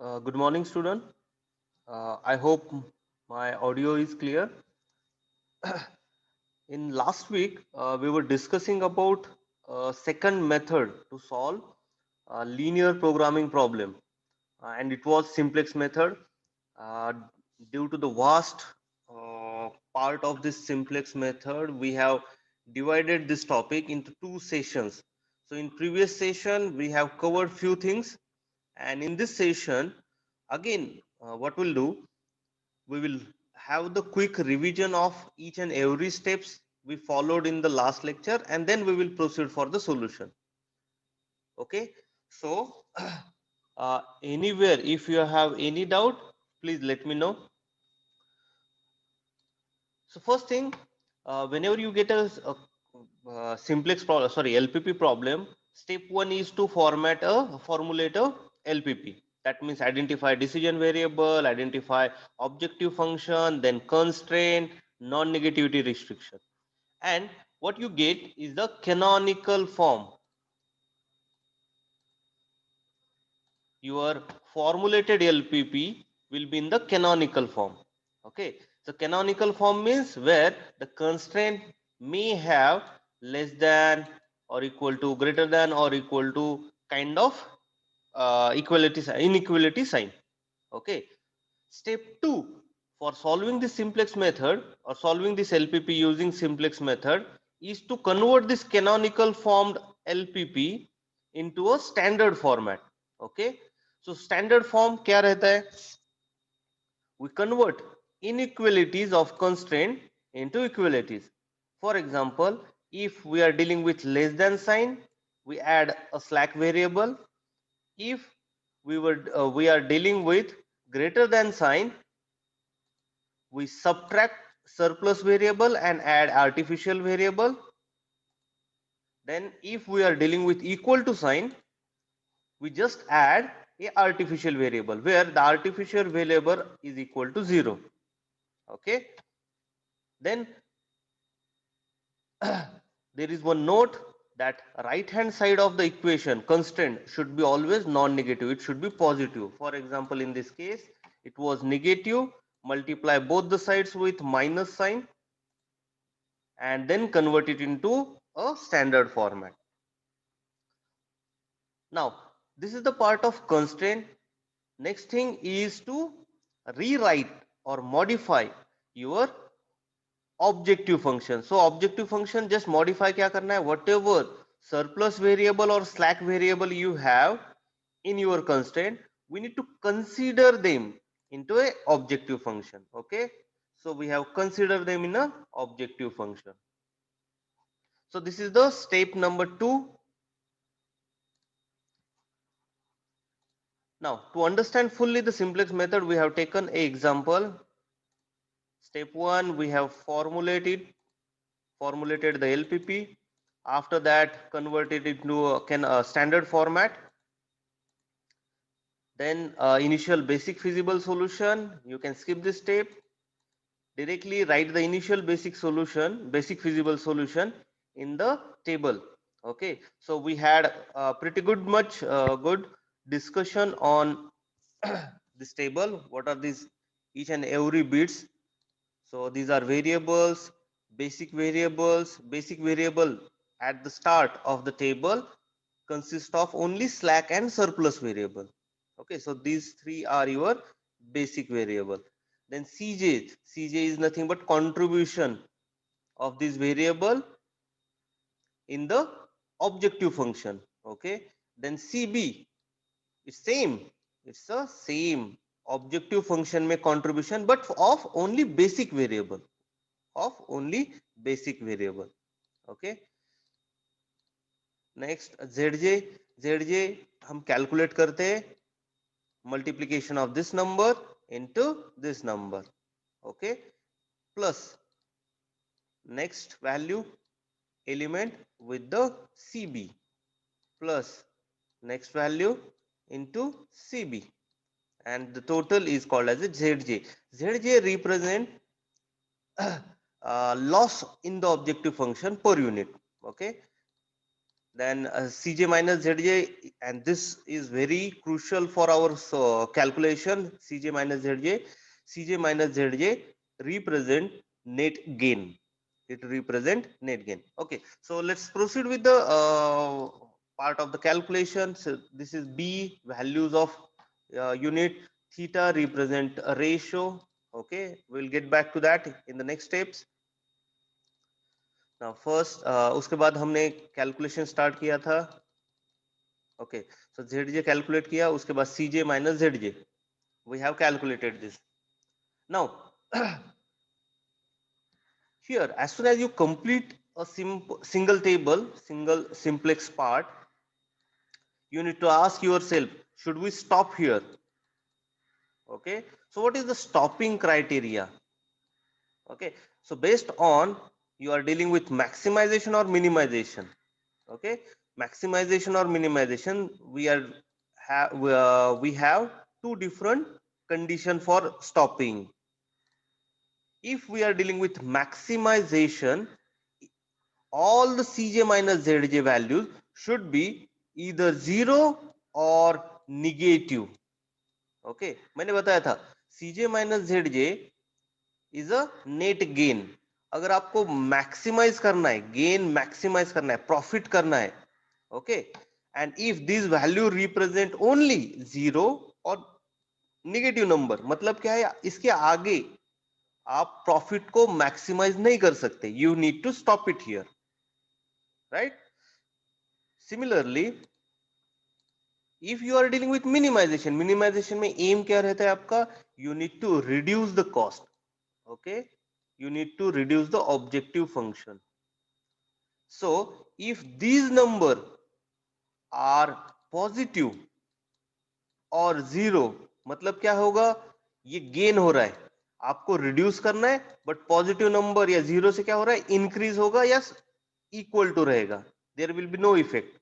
Good morning, student. I hope my audio is clear. In last week, we were discussing about second method to solve a linear programming problem, and it was simplex method. Uh, Due to the vast part of this simplex method, we have divided this topic into two sessions. So, in previous session, we have covered few things, and in this session, again, what we'll do, we will have the quick revision of each and every steps we followed in the last lecture, and then we will proceed for the solution. Okay, so anywhere if you have any doubt, please let me know. So first thing, whenever you get a simplex problem, sorry, LPP problem, step one is to formulate a LPP. That means identify decision variable, identify objective function, then constraint, non-negativity restriction. And what you get is the canonical form. Your formulated LPP will be in the canonical form. Okay, so canonical form means where the constraint may have less than or equal to, greater than or equal to kind of inequality sign. Okay, step 2, for solving this simplex method or solving this LPP using simplex method is to convert this canonical formed LPP into a standard format. Okay, so standard form क्या रहता है? We convert inequalities of constraint into equalities. For example, if we are dealing with less than sign, we add a slack variable. If we are dealing with greater than sign, we subtract surplus variable and add artificial variable. Then if we are dealing with equal to sign, we just add a artificial variable where the artificial variable is equal to 0. Okay, then there is one note that right hand side of the equation constraint should be always non-negative, it should be positive. For example, in this case it was negative, multiply both the sides with minus sign and then convert it into a standard format. Now this is the part of constraint. Next thing is to rewrite or modify your objective function. So objective function just modify क्या करना है, whatever surplus variable or slack variable you have in your constraint, we need to consider them into a objective function. Okay, so we have considered them in a objective function. So this is the step number 2. Now to understand fully the simplex method, we have taken a example. Step 1, we have formulated the LPP. After that, converted it into a standard format. Then initial basic feasible solution. You can skip this step. Directly write the initial basic feasible solution in the table. Okay, so we had pretty good discussion on this table. What are these each and every bits? So these are variables, basic variables. Basic variable at the start of the table consist of only slack and surplus variable. Okay, so these three are your basic variable. Then Cj is nothing but contribution of this variable in the objective function. Okay, then Cb is same, it's the same objective function में contribution but of only basic variable, okay. Next zj हम calculate करते हैं multiplication of this number into this number, okay, plus next value element with the cb plus next value into cb, and the total is called as a zj. Zj represent loss in the objective function per unit. Okay, then Cj minus Zj, and this is very crucial for our calculation. Cj minus Zj represent net gain. It represent net gain. Okay, so let's proceed with the part of the calculation. So this is B, values of unit. Theta represent a ratio. Okay, we'll get back to that in the next steps. Now first उसके बाद हमने calculation start किया था. Okay, सो Zj calculate किया, उसके बाद Cj minus Zj, we have calculated this. Now here, as soon as you complete a single table, single simplex part, you need to ask yourself, should we stop here? Okay, so what is the stopping criteria? Okay, so based on you are dealing with maximization or minimization. Okay, maximization or minimization, we have two different condition for stopping. If we are dealing with maximization, all the Cj minus Zj values should be either 0 or negative. Okay, मैंने बताया था Cj minus Zj is a net gain. अगर आपको maximise करना है, gain maximise करना है, profit करना है, okay, and if this value represent only 0 और नेगेटिव नंबर, मतलब क्या है, इसके आगे आप प्रॉफिट को मैक्सिमाइज नहीं कर सकते. You need to stop it here, right. Similarly if you are dealing with minimization, minimization में एम क्या रहता है आपका, you need to reduce the cost. Okay, you need to reduce the objective function. So if these number are positive और 0, मतलब क्या होगा, ये गेन हो रहा है, आपको रिड्यूस करना है, बट पॉजिटिव नंबर या 0 से क्या हो रहा है, इंक्रीज होगा या इक्वल टू रहेगा, there will be no effect,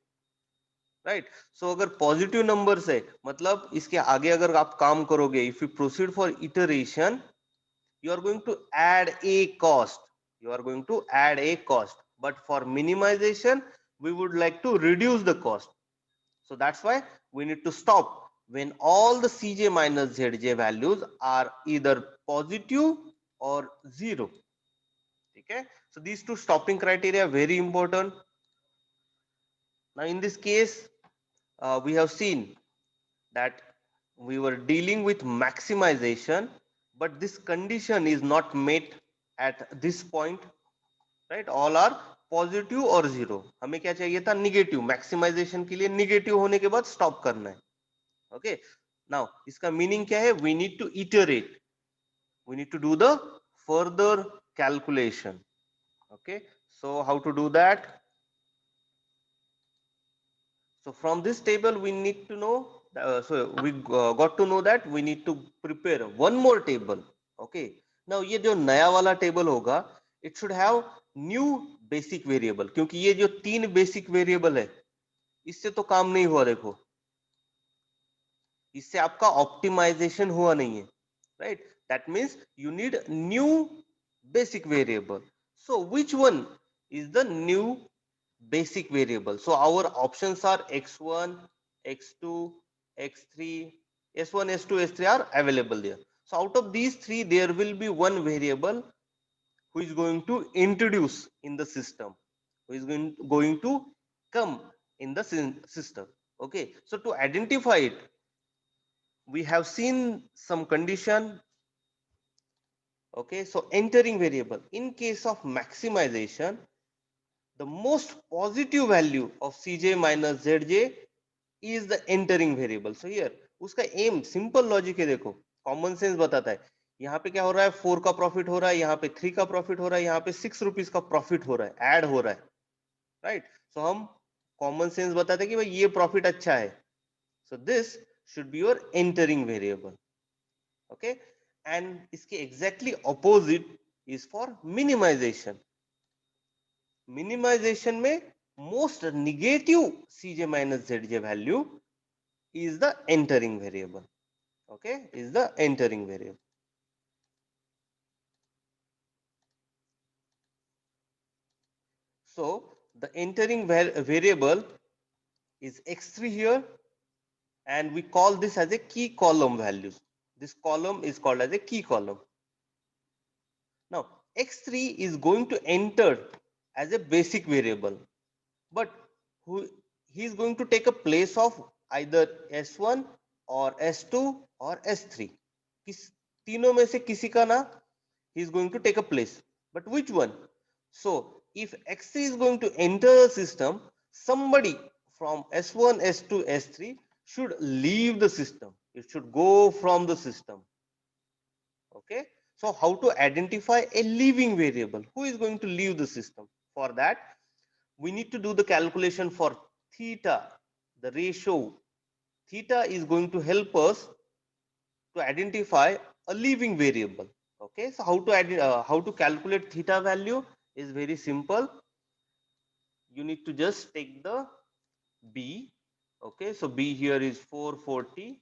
right. So अगर पॉजिटिव नंबर है, मतलब इसके आगे अगर आप काम करोगे, if you proceed for iteration, you are going to add a cost, but for minimization we would like to reduce the cost. So that's why we need to stop when all the Cj minus Zj values are either positive or 0. Okay, so these two stopping criteria are very important. Now in this case we have seen that we were dealing with maximization, but this condition is not met at this point, right. all are positive और 0. हमें क्या चाहिए था, negative. Maximisation के लिए negative होने के बाद स्टॉप करना है. ओके, नाउ इसका मीनिंग क्या है, we need to iterate, we need to do the further calculation. Okay, so how to do that. So from this table we need to know, so we got to know that we need to prepare one more table. Okay, now ये जो नया वाला table होगा, it should have new basic variable, क्योंकि ये जो 3 basic variable है, इससे तो काम नहीं हुआ. देखो, इससे आपका ऑप्टिमाइजेशन हुआ नहीं है, right. That means you need new basic variable. So which one is the new basic variable? So our options are x1, x2, x3, s1, s2, s3 are available there. So out of these 3 there will be one variable who is going to introduce in the system, who is going to come in the system. Okay, so to identify it, we have seen some condition. Okay, so entering variable, in case of maximization, the most positive value of Cj minus Zj is the entering variable. So here उसका M simple logic है, देखो common sense बताता है. यहाँ पे क्या हो रहा है, 4 का प्रॉफिट हो रहा है, यहाँ पे 3 का प्रॉफिट हो रहा है, यहाँ पे 6 रुपीज का प्रॉफिट हो रहा है, ऐड हो रहा है, राइट. सो हम कॉमन सेंस बताते हैं कि भाई ये प्रॉफिट अच्छा है. So this should be your entering variable. Okay, and इसके exactly opposite is for minimization. Minimization में most negative Cj minus Zj value is the entering variable. Okay, is the entering variable. So the entering variable is x3 here, and we call this as a key column values. This column is called as a key column. Now x3 is going to enter as a basic variable, but he is going to take a place of either s1 or s2 or s3. तीनों में से किसी का ना he is going to take a place, but which one? So if x3 is going to enter the system, somebody from s1, s2, s3 should leave the system. It should go from the system. Okay, so how to identify a leaving variable? Who is going to leave the system? For that, we need to do the calculation for theta, the ratio. Theta is going to help us to identify a leaving variable. Okay, so how to calculate theta value is very simple. You need to just take the b. Okay, so b here is 440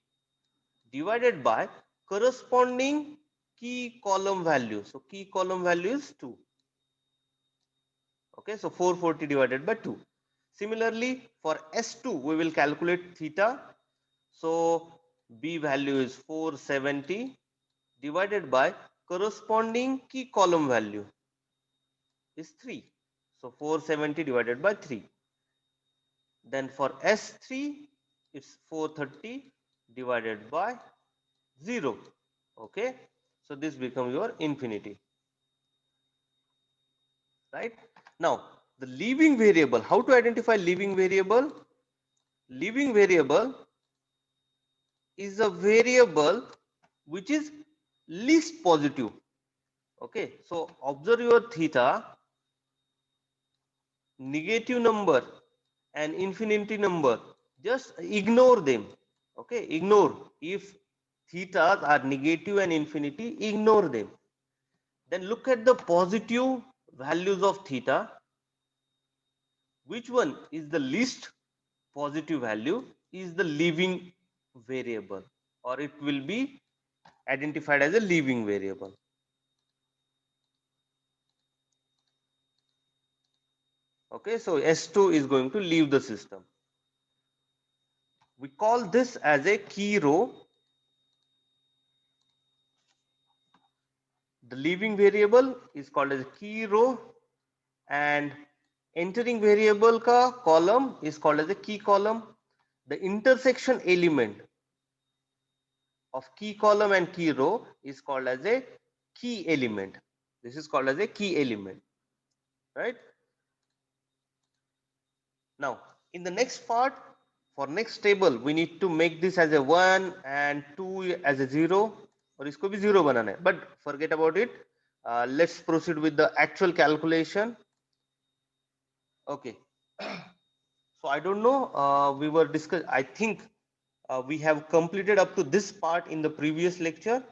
divided by corresponding key column value. So key column value is 2. Okay, so 440 divided by 2. Similarly, for S2, we will calculate theta. So B value is 470 divided by corresponding key column value is 3. So 470 divided by 3. Then for S3, it's 430 divided by 0. Okay, so this becomes your infinity. Right? Now, the leaving variable, how to identify leaving variable? Leaving variable is a variable which is least positive. Okay, so observe your theta, negative number and infinity number, just ignore them. Okay, ignore. If thetas are negative and infinity, ignore them. Then look at the positive values of theta. Which one is the least positive value is the leaving variable, or it will be identified as a leaving variable. Okay, so S2 is going to leave the system. We call this as a key row. The leaving variable is called as a key row, and entering variable ka column is called as a key column. The intersection element of key column and key row is called as a key element. This is called as a key element, right? Now, in the next part, for next table, we need to make this as a 1 and 2 as a 0, or isko bhi 0 banana hai. But forget about it. Let's proceed with the actual calculation. Okay. So I don't know. We were discussing. I think we have completed up to this part in the previous lecture.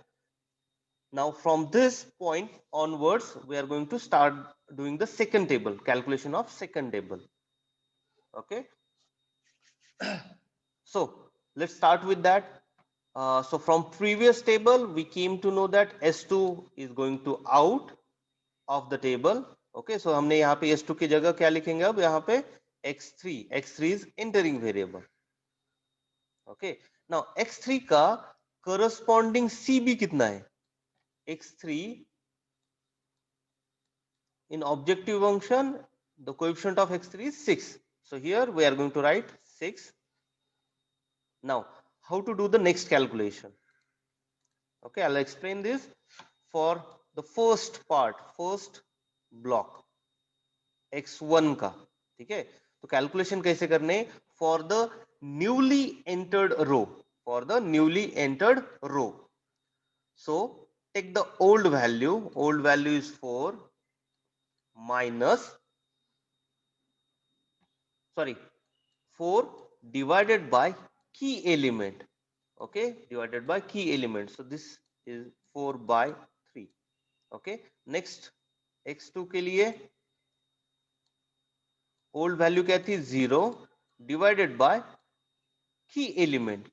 Now, from this point onwards, we are going to start doing the second table, calculation of second table. Okay. So let's start with that. So from previous table, we came to know that S2 is going to out of the table. Okay, so हमने यहाँ पे S2 की जगह क्या लिखेंगे? अब यहाँ पे X3 is entering variable. Okay, now X3 का corresponding CB कितना है? X3 in objective function, the coefficient of X3 is 6. So here we are going to write 6. Now, how to do the next calculation? Okay, I'll explain this for the first part, first block x1 का. ठीक है, तो calculation कैसे करने? For the newly entered row, for the newly entered row. So take the old value is 4 minus, sorry, 4 divided by key element. Okay, divided by key element. So this is 4 by 3. Okay, next x2 के लिए old value क्या थी? 0 divided by key element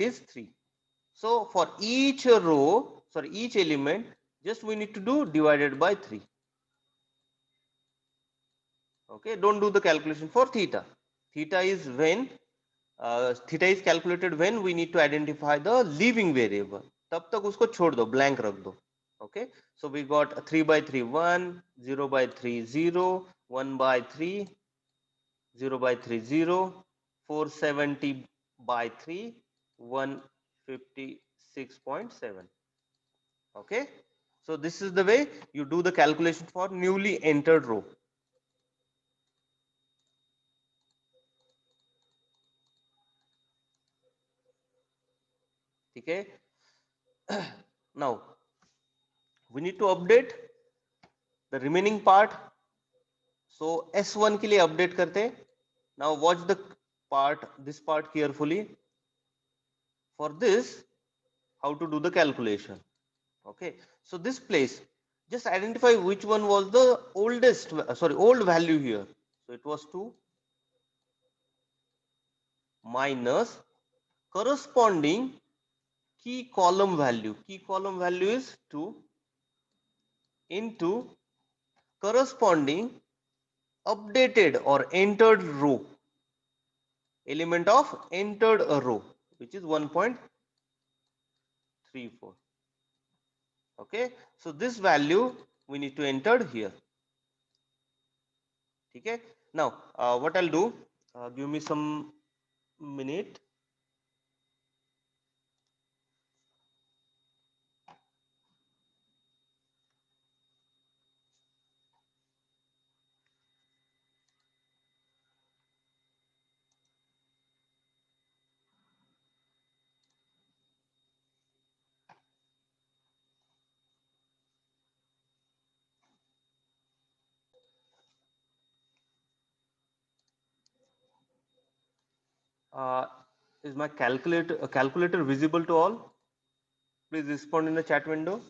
is 3. So for each row, sorry, each element, just we need to do divided by 3. Okay, don't do the calculation for theta. Theta is when theta is calculated when we need to identify the leaving variable. तब तक उसको छोड़ दो, blank रख दो. Okay, so we got 3 by 3 1, 0 by 3 0, 1 by 3 0 by 3 0, 470 by 3 156.7. Okay, so this is the way you do the calculation for newly entered row. Okay, now we need to update the remaining part. So S1 के लिए update करते हैं. Now watch the part, this part carefully. For this, how to do the calculation. Okay, so this place, just identify which one was the oldest, old value here. So it was 2 minus corresponding key column value. Key column value is 2 into corresponding updated or entered row, element of entered a row, which is 1.34. Okay, so this value we need to enter here. Okay, now what I'll do, give me some minute. Uh, is my calculator visible to all? Please respond in the chat window.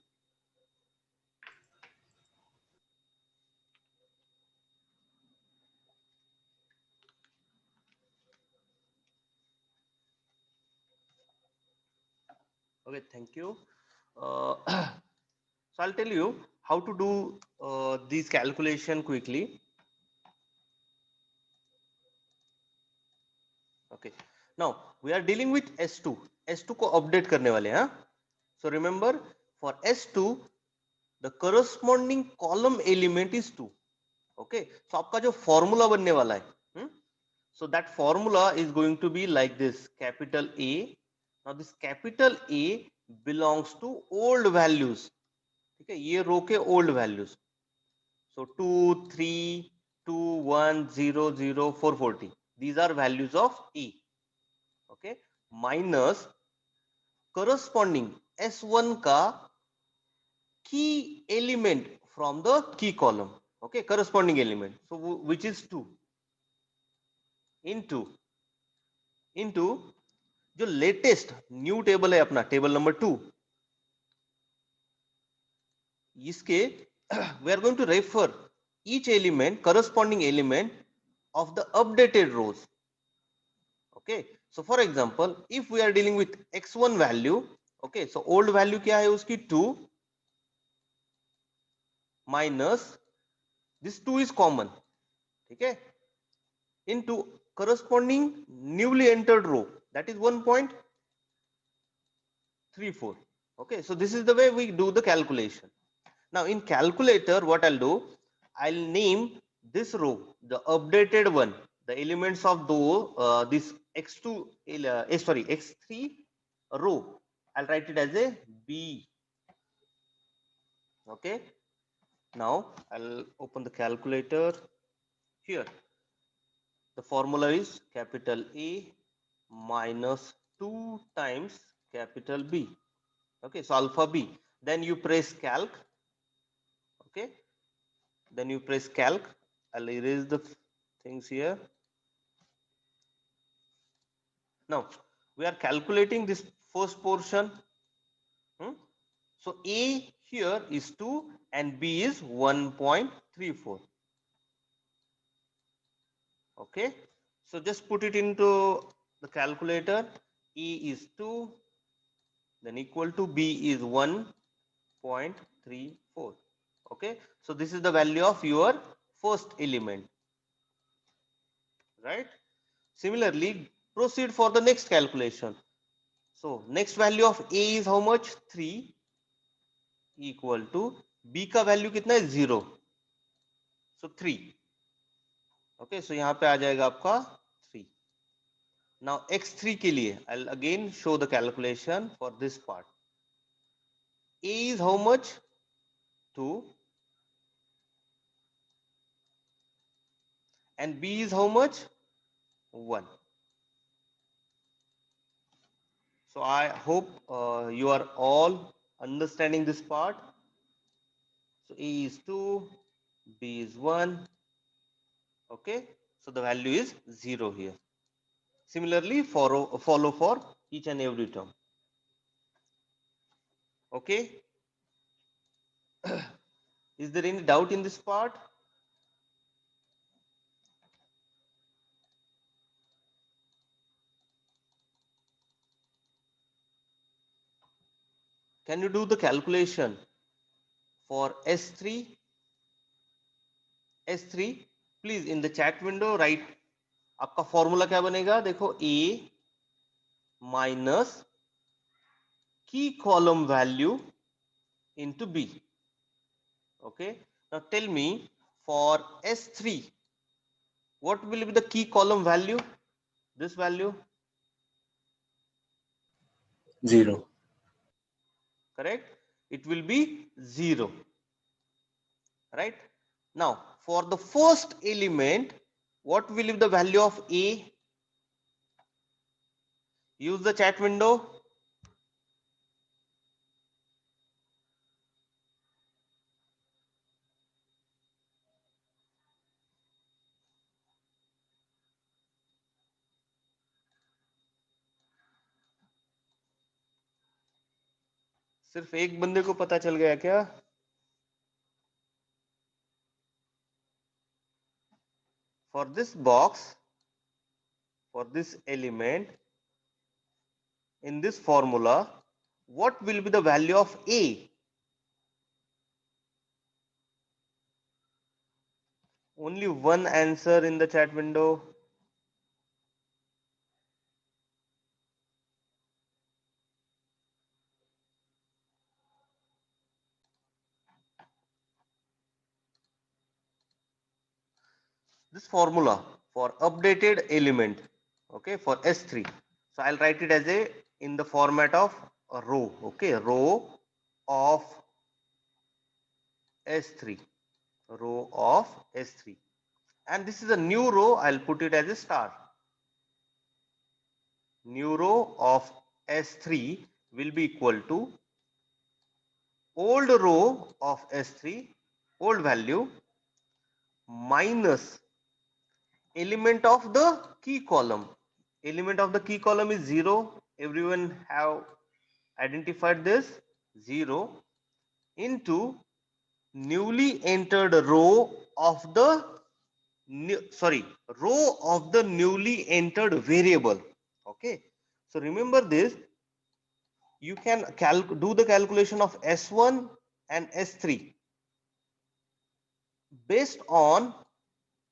Okay, thank you. So I'll tell you how to do these calculation quickly. Okay, now we are dealing with S2. S2 को update करने वाले हैं. So remember, for S2 the corresponding column element is 2. Okay, so आपका जो formula बनने वाला है, so that formula is going to be like this: capital A. Now this capital A belongs to old values. ठीक है, ये रो के old values. So 2 3 2 1 0 0 440, these are values of A. Okay, minus corresponding S1 का key element from the key column. Okay, corresponding element, so which is 2 into जो latest new table है अपना, table number 2, इसके we are going to refer each element, corresponding element of the updated rows. Okay, so for example, if we are dealing with x1 value, okay, so old value क्या है उसकी 2 minus this 2 is common, ठीक है, into corresponding newly entered row, that is 1.34. Okay, so this is the way we do the calculation. Now in calculator, what I'll do, I'll name this row, the updated one, the elements of this x2 x3 row, I'll write it as a B. Okay, now I'll open the calculator. Here the formula is capital A minus 2 times capital B. Okay, so alpha B, then you press calc. Okay, then you press calc. I'll erase the things here. Now we are calculating this first portion. So A here is 2 and B is 1.34. Okay, so just put it into the calculator. A is 2, then equal to B is 1.34. Okay, so this is the value of your first element. right? Similarly, proceed for the next calculation. So next value of A is how much? 3 equal to B का value कितना है? 0. So 3. Okay, so यहाँ पे आ जाएगा आपका 3. Now x3 के लिए I'll again show the calculation for this part. A is how much? 2 and B is how much? 1. So I hope you are all understanding this part. So A is 2, B is 1. Okay, so the value is 0 here. Similarly, follow for each and every term. Okay, is there any doubt in this part? Can you do the calculation for S3? S3, please in the chat window write आपका formula क्या बनेगा? देखो A minus key column value into B. Okay, now tell me for S3 what will be the key column value? This value, 0. correct? It will be 0, right? Now for the first element, what will be the value of A? Use the chat window. सिर्फ एक बंदे को पता चल गया क्या? For this box, for this element in this formula, what will be the value of A? Only one answer in the chat window. This formula for updated element, okay, for S3. So I'll write it as a in the format of a row, okay, row of S3, row of S3, and this is a new row. I'll put it as a star. New row of S3 will be equal to old row of S3, old value, minus element of the key column. Element of the key column is 0. Everyone have identified this. 0 into newly entered row of the row of the newly entered variable. Okay, so remember this. You can do the calculation of S1 and S3 based on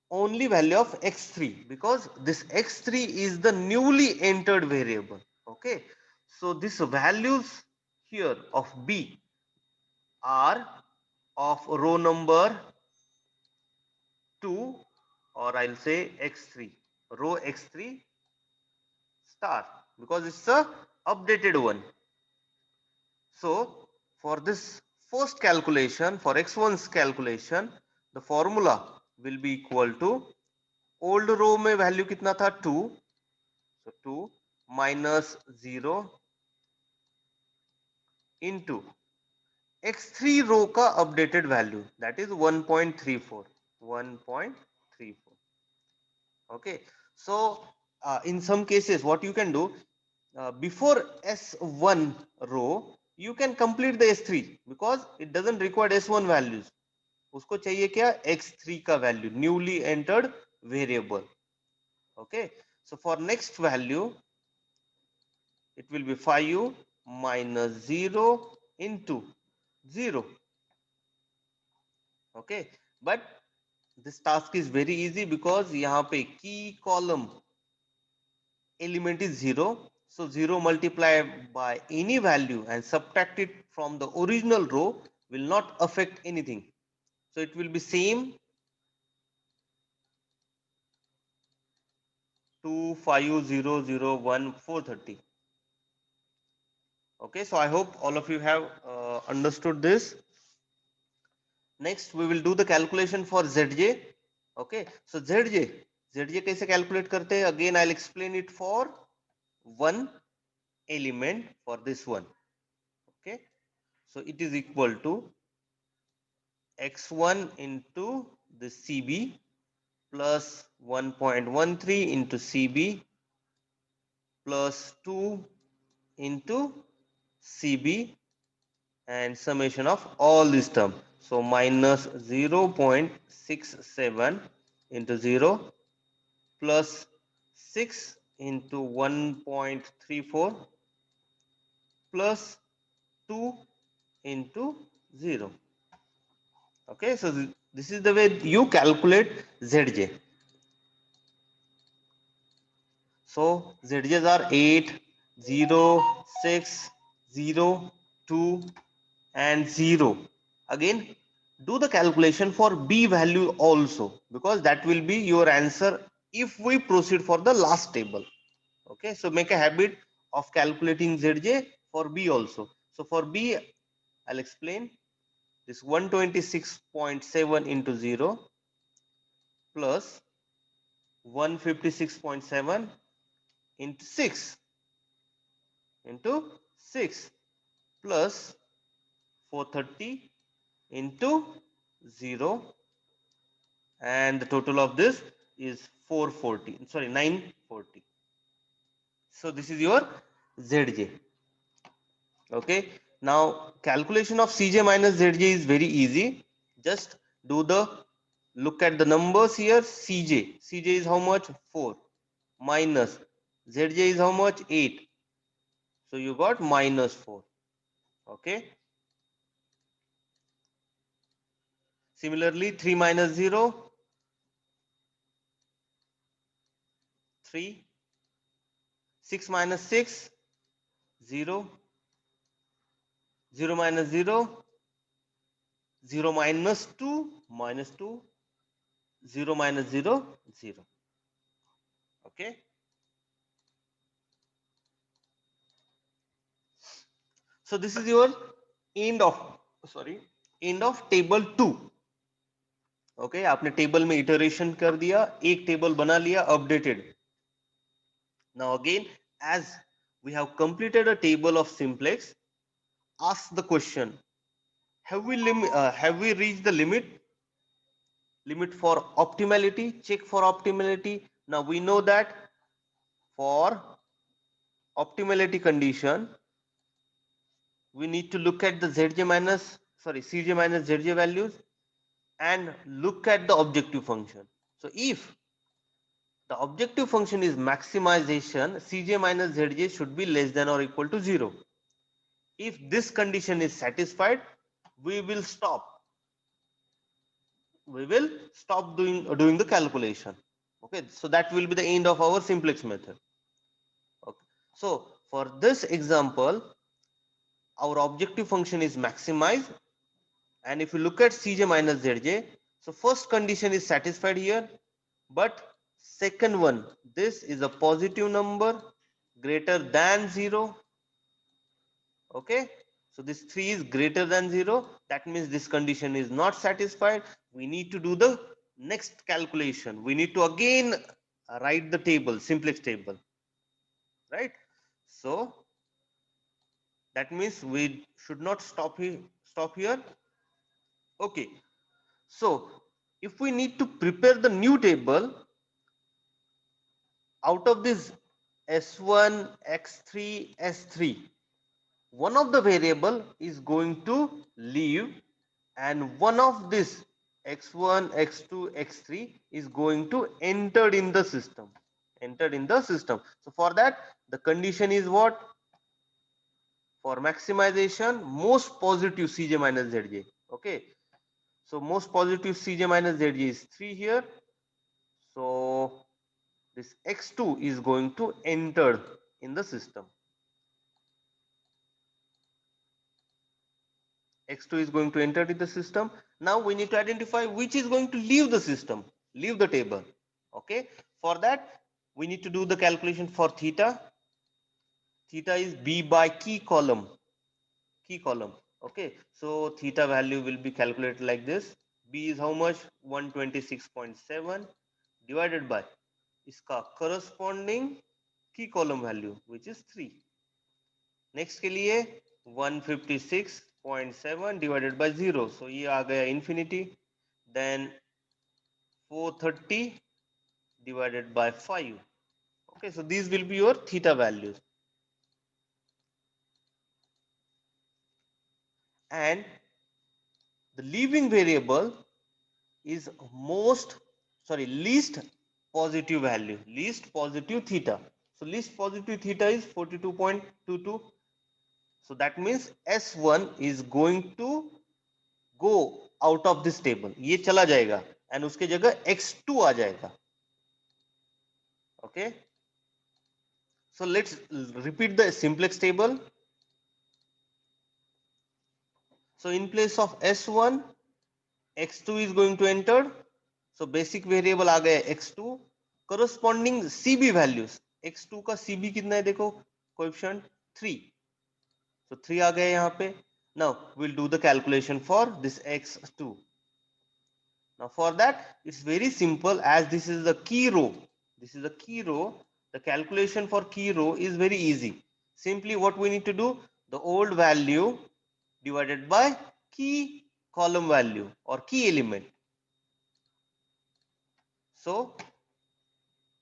only value of x3, because this x3 is the newly entered variable. Okay, so these values here of B are of row number 2, or I'll say x3, row x3 star, because it's a updated one. So for this first calculation, for x1's calculation, the formula will be equal to old row में value कितना था? 2. So 2 minus 0 into x3 रो का updated value, that is 1.34. 1.34. Okay, so in some cases what you can do, before S1 row you can complete the S3, because it doesn't require S1 values. उसको चाहिए क्या? x3 का value, newly entered variable. Okay, so for next value it will be 5 minus 0 into 0. Okay, but This task is very easy because यहाँ पे key column element is 0. So 0 multiplied by any value and subtract it from the original row will not affect anything. So it will be same 25001 Okay, so I hope all of you have understood this. Next we will do the calculation for ZJ. Okay, so ZJ कैसे calculate करते हैं? Again I'll explain it for one element for this one. Okay, so it is equal to x1 into the CB plus 1.13 into CB plus 2 into CB and summation of all this term. So minus 0.67 into 0 plus 6 into 1.34 plus 2 into 0. Okay, so this is the way you calculate ZJ. So ZJs are 8, 0, 6, 0, 2 and 0. Again, do the calculation for B value also, because that will be your answer if we proceed for the last table. Okay, so make a habit of calculating ZJ for B also. So for B, I'll explain this 126.7 into 0 plus 156.7 into 6 plus 430 into 0, and the total of this is 440, sorry 940. So this is your ZJ. Okay, now calculation of CJ minus ZJ is very easy. Just do the look at the numbers here. CJ is how much? 4 minus ZJ is how much? 8. So you got minus 4. Okay, similarly 3 minus 0, 3, 6 minus 6, 0, 0 minus 0, 0 minus 2, minus 2, 0 minus 0, 0. Okay. So this is your end of table 2. Okay, आपने table में iteration कर दिया, एक table बना लिया updated. Now again, as we have completed a table of simplex, ask the question, have we reached the limit for optimality? Check for optimality. Now we know that for optimality condition we need to look at the CJ minus ZJ values and look at the objective function. So if the objective function is maximization, CJ minus ZJ should be less than or equal to 0. If this condition is satisfied, we will stop doing the calculation. Okay, so that will be the end of our simplex method. Okay, so for this example, our objective function is maximized, and if you look at CJ minus ZJ, so first condition is satisfied here, but second one, this is a positive number greater than 0. Okay, so this 3 is greater than 0, that means this condition is not satisfied. We need to do the next calculation. We need to again write the table, simplex table, right? So that means we should not stop here. Okay, so if we need to prepare the new table out of this S1, X3, S3, one of the variable is going to leave and one of this x1, x2, x3 is going to entered in the system. So for that, the condition is what? For maximization, most positive CJ minus ZJ. Okay, So most positive Cj minus Zj is 3 here. So this x2 is going to enter in the system. X2 is going to enter in the system. Now we need to identify which is going to leave the system, leave the table. Okay, for that we need to do the calculation for theta. Theta is b by key column. Okay, so theta value will be calculated like this. B is how much? 126.7 divided by इसका corresponding key column value which is 3. Next के लिए 156.7 divided by 0, so ये आ गया infinity. Then 430 divided by 5. Okay, so these will be your theta values. And the leaving variable is least positive value, least positive theta. So least positive theta is 42.22. So that means S1 is going to go out of this table. ये चला जाएगा and उसके जगह X2 आ जाएगा. Okay. So let's repeat the simplex table. So in place of S1, X2 is going to enter. So basic variable आ गया X2. Corresponding CB values. X2 का CB कितना है देखो, coefficient 3. So 3 आ गया यहाँ पे. Now we'll do the calculation for this X2. Now for that it's very simple, as this is the key row. This is the key row. The calculation for key row is very easy. Simply what we need to do, the old value divided by key column value or key element. So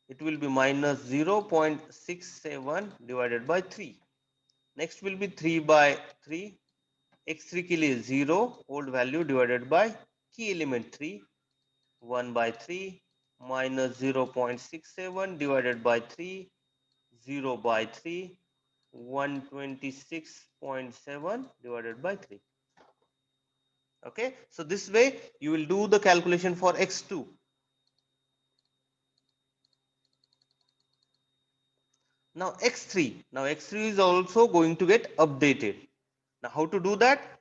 it will be minus 0.67 divided by 3. Next will be 3 by 3. X3 के लिए 0 old value divided by key element 3. 1 by 3 minus 0.67 divided by 3, 0 by 3, 126.7 divided by 3. Okay, so this way you will do the calculation for X2. Now X3, is also going to get updated. Now how to do that?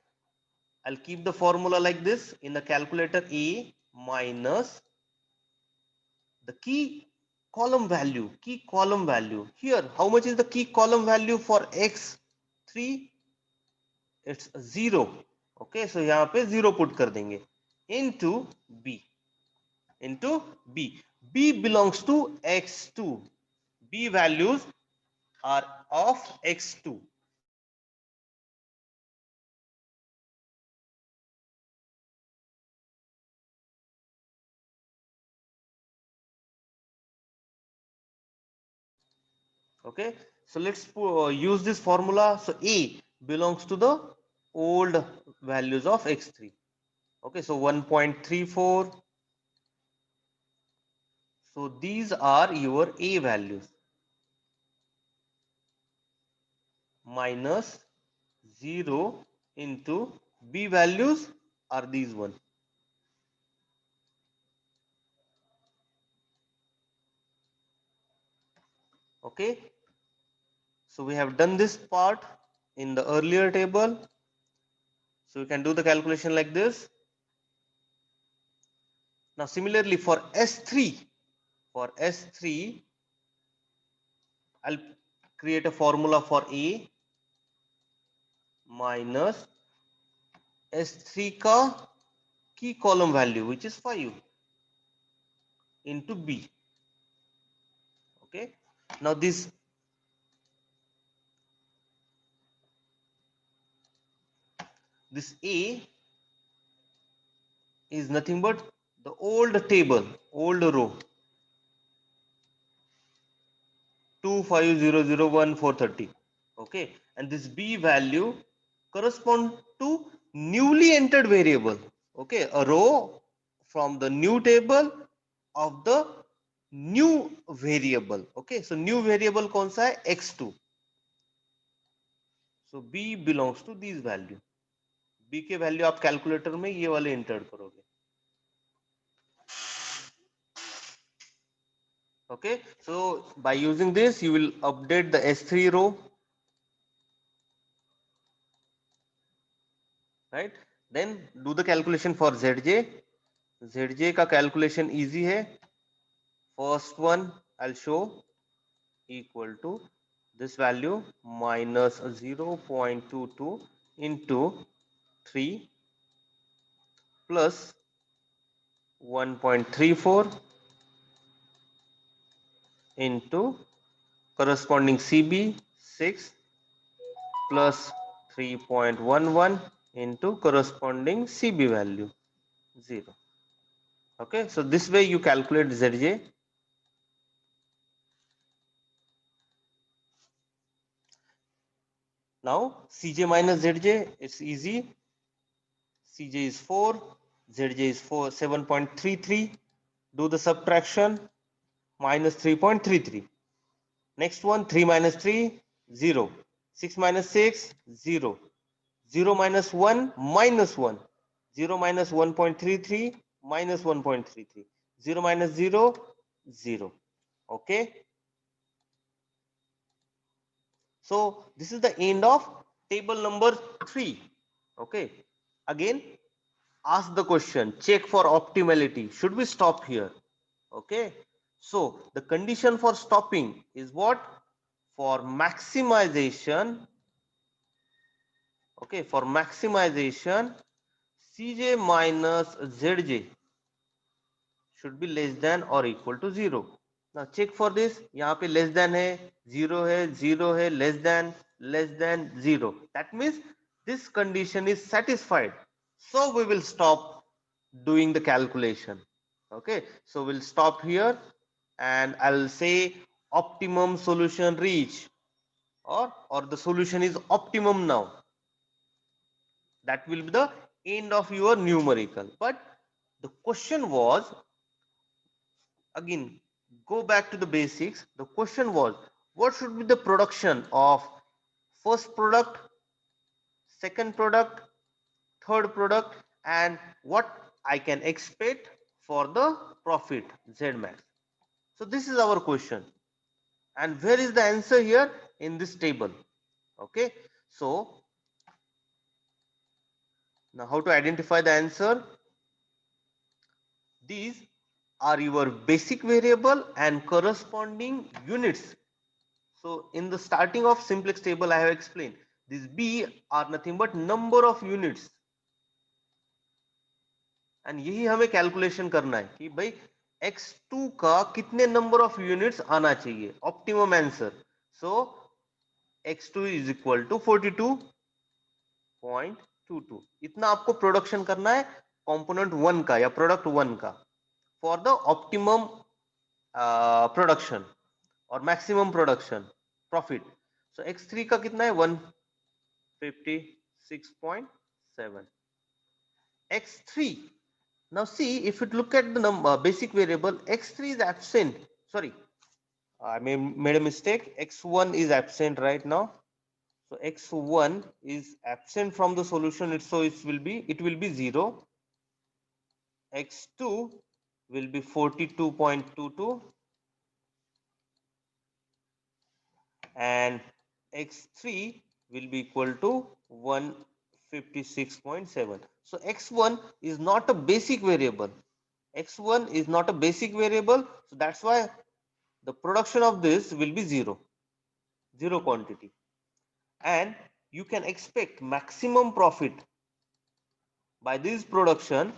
I'll keep the formula like this. In the calculator, A minus the key column value, here how much is the key column value for X3? It's 0. Okay, so यहाँ पे 0 put कर देंगे into B. B belongs to X2. B values are of X2. Okay, so let's use this formula. So A belongs to the old values of X3. Okay, so 1.34. So these are your A values minus 0 into B values are these one. Okay, so we have done this part in the earlier table. So we can do the calculation like this. Now similarly for S3, I'll create a formula for A minus S3 ka key column value which is 5 into B. Okay, now this A is nothing but the old table, old row 25001 okay, and this B value correspond to newly entered variable. Okay, a row from the new table of the new variable. Okay, so new variable कौन सा है? X2. So B belongs to these value. b के value आप calculator में ये वाले inter करोगे. Okay, so by using this you will update the S3 row, right? Then do the calculation for ZJ. ZJ का calculation easy है. First one I'll show equal to this value minus 0.22 into 3 plus 1.34 into corresponding CB 6 plus 3.11 into corresponding CB value 0. Okay, so this way you calculate ZJ. Now CJ minus ZJ, it's easy. CJ is 4, ZJ is 7.33. Do the subtraction, minus 3.33. Next one, 3 minus 3, 0. 6 minus 6, 0. 0 minus 1, minus 1. 0 minus 1.33, minus 1.33. 0 minus 0, 0. Okay. So this is the end of table number 3. Okay. Again, ask the question, check for optimality. Should we stop here? Okay. So the condition for stopping is what? For maximization. Okay. For maximization, Cj minus Zj should be less than or equal to 0. Now check for this. यहाँ पे less than है, 0 है, 0 है, less than 0. That means this condition is satisfied. So we will stop doing the calculation. Okay, so we'll stop here and I'll say optimum solution reach, or the solution is optimum now. That will be the end of your numerical. But the question was, again, go back to the basics. The question was, what should be the production of first product, second product, third product, and what I can expect for the profit Z max. So this is our question, and where is the answer here? In this table. Okay, so now how to identify the answer? These are your basic variable and corresponding units. So in the starting of simplex table I have explained, these B are nothing but number of units, and यही हमें calculation करना है कि भाई x2 का कितने number of units आना चाहिए, optimum answer. So x2 is equal to 42.22. इतना आपको प्रोडक्शन करना है कंपोनेंट 1 का या प्रोडक्ट 1 का फॉर द ऑप्टिमम प्रोडक्शन और मैक्सिमम प्रोडक्शन प्रॉफिट. सो x3 का कितना है 156.7. x3, now see, if you look at the number basic variable, x3 is absent. Sorry, I made a mistake. x1 is absent right now. So x1 is absent from the solution, so it will be 0. x2 will be 42.22 and x3 will be equal to 156.7. So x1 is not a basic variable. X1 is not a basic variable, so that's why the production of this will be 0 quantity, and you can expect maximum profit by this production.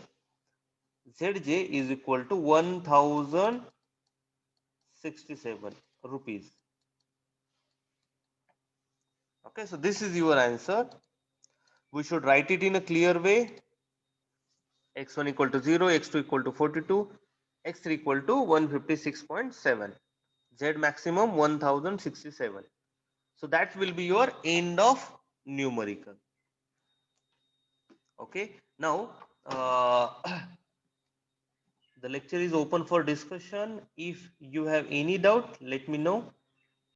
ZJ is equal to 1067 rupees. Okay, so this is your answer. We should write it in a clear way. x1 equal to 0, x2 equal to 42, x3 equal to 156.7, Z maximum 1067. So that will be your end of numerical. Okay, now the lecture is open for discussion. If you have any doubt, let me know.